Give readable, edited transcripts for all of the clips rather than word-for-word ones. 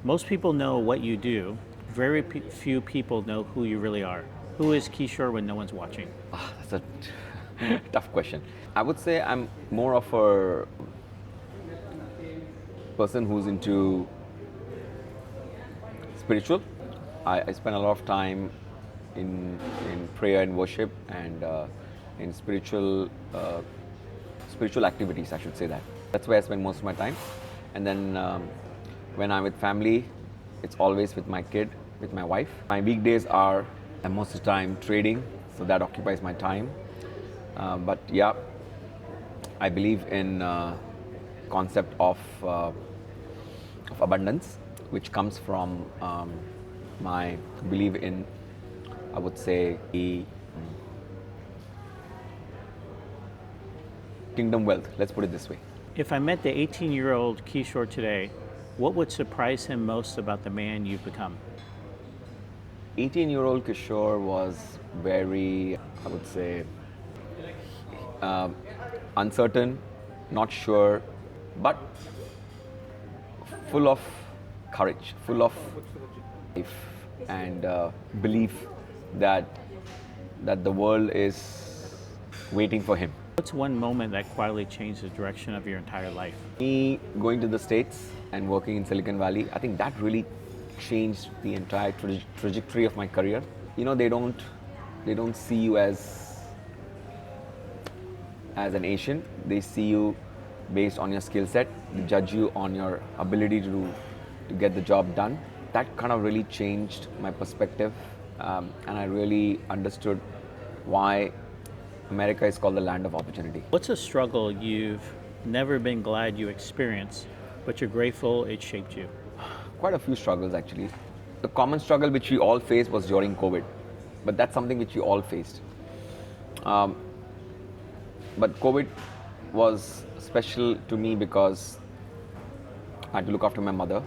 Most people know what you do. Very few people know who you really are. Who is Kishore when no one's watching? That's a tough question. I would say I'm more of a person who's into spiritual. I spend a lot of time in prayer and worship and in spiritual activities. I should say that. That's where I spend most of my time. And then when I'm with family, it's always with my kid, with my wife. My weekdays are most of the time trading, so that occupies my time. But yeah, I believe in concept of abundance, which comes from my belief in, I would say, the kingdom wealth. Let's put it this way. If I met the 18-year-old Kishore today, what would surprise him most about the man you've become? 18-year-old Kishore was very, I would say, uncertain, not sure, but full of courage, full of life and belief that the world is waiting for him. What's one moment that quietly changed the direction of your entire life? Me going to the States and working in Silicon Valley, I think that really changed the entire trajectory of my career. You know, they don't see you as an Asian. They see you based on your skill set. They judge you on your ability to get the job done. That kind of really changed my perspective, and I really understood why America is called the land of opportunity. What's a struggle you've never been glad you experienced, but you're grateful it shaped you? Quite a few struggles actually. The common struggle which we all faced was during COVID, but that's something which we all faced. But COVID was special to me because I had to look after my mother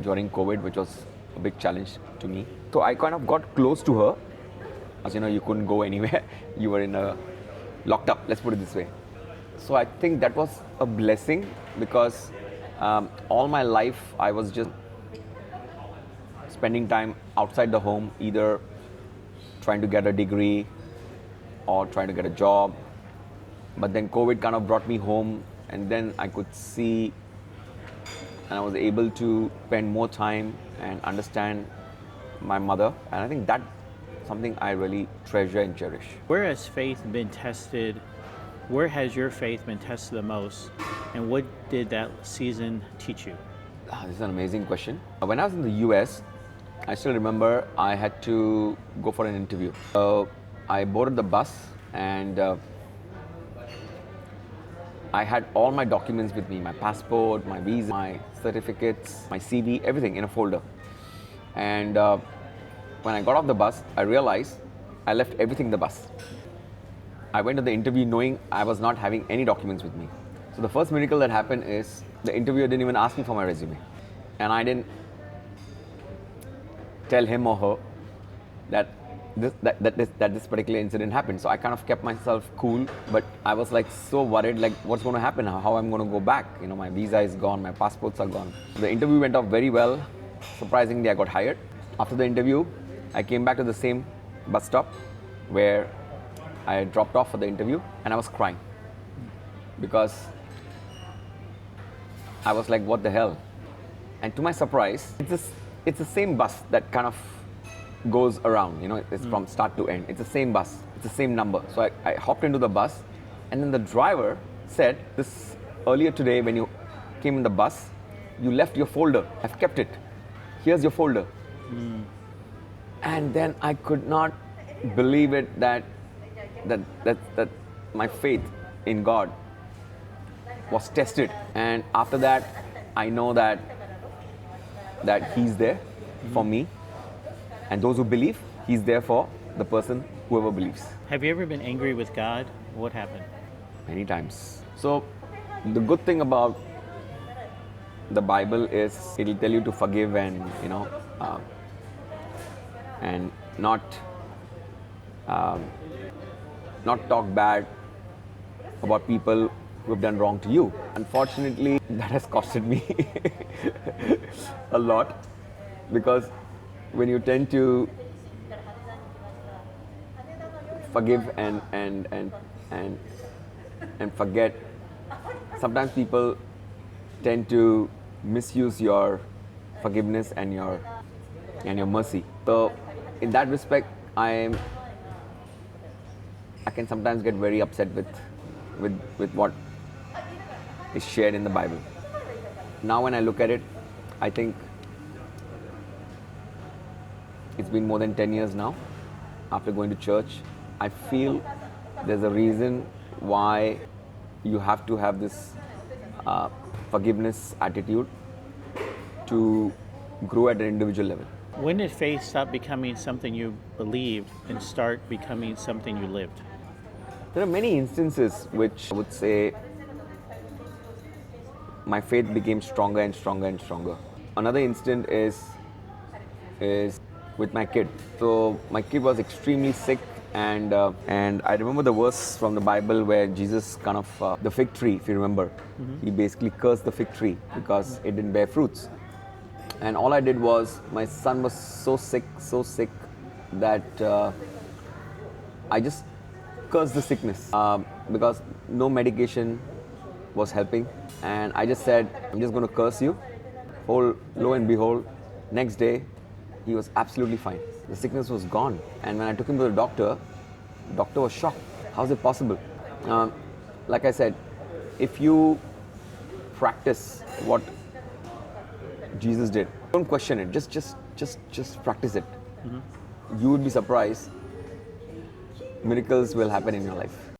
during COVID, which was a big challenge to me. So I kind of got close to her. As you know, you couldn't go anywhere. You were locked up, let's put it this way. So I think that was a blessing because all my life I was just spending time outside the home, either trying to get a degree or trying to get a job. But then COVID kind of brought me home, and then I could see and I was able to spend more time and understand my mother. And I think that's something I really treasure and cherish. Where has faith been tested? Where has your faith been tested the most? And what did that season teach you? This is an amazing question. When I was in the US, I still remember I had to go for an interview. I boarded the bus and I had all my documents with me, my passport, my visa, my certificates, my CV, everything in a folder. And when I got off the bus, I realized I left everything in the bus. I went to the interview knowing I was not having any documents with me. So the first miracle that happened is the interviewer didn't even ask me for my resume. And I didn't tell him or her that this particular incident happened. So I kind of kept myself cool, but I was like so worried, like what's going to happen now, how I'm going to go back. You know, my visa is gone, my passports are gone. The interview went off very well. Surprisingly, I got hired. After the interview, I came back to the same bus stop where I dropped off for the interview, and I was crying because I was like, what the hell? And to my surprise, it's the same bus that kind of goes around, you know, it's from start to end. It's the same bus, it's the same number. So I hopped into the bus, and then the driver said, this earlier today when you came in the bus, you left your folder. I've kept it. Here's your folder. And then I could not believe it that my faith in God was tested. And after that, I know that He's there for me. And those who believe, He's there for the person, whoever believes. Have you ever been angry with God? What happened? Many times. So the good thing about the Bible is it'll tell you to forgive and, you know, and not talk bad about people who have done wrong to you. Unfortunately, that has costed me a lot, because when you tend to forgive and forget, sometimes people tend to misuse your forgiveness and your mercy. So in that respect, I can sometimes get very upset with what is shared in the Bible. Now when I look at it, I think it's been more than 10 years now after going to church. I feel there's a reason why you have to have this forgiveness attitude to grow at an individual level. When did faith stop becoming something you believed and start becoming something you lived? There are many instances which I would say my faith became stronger and stronger and stronger. Another instant is with my kid. So my kid was extremely sick, and I remember the verse from the Bible where Jesus kind of the fig tree, if you remember, he basically cursed the fig tree because it didn't bear fruits. And all I did was, my son was so sick that I just cursed the sickness because no medication was helping, and I just said, I'm just going to curse you. Lo and behold, next day he was absolutely fine. The sickness was gone, and when I took him to the doctor was shocked. How's it possible? Like I said, if you practice what Jesus did, don't question it. Just practice it. You would be surprised. Miracles will happen in your life.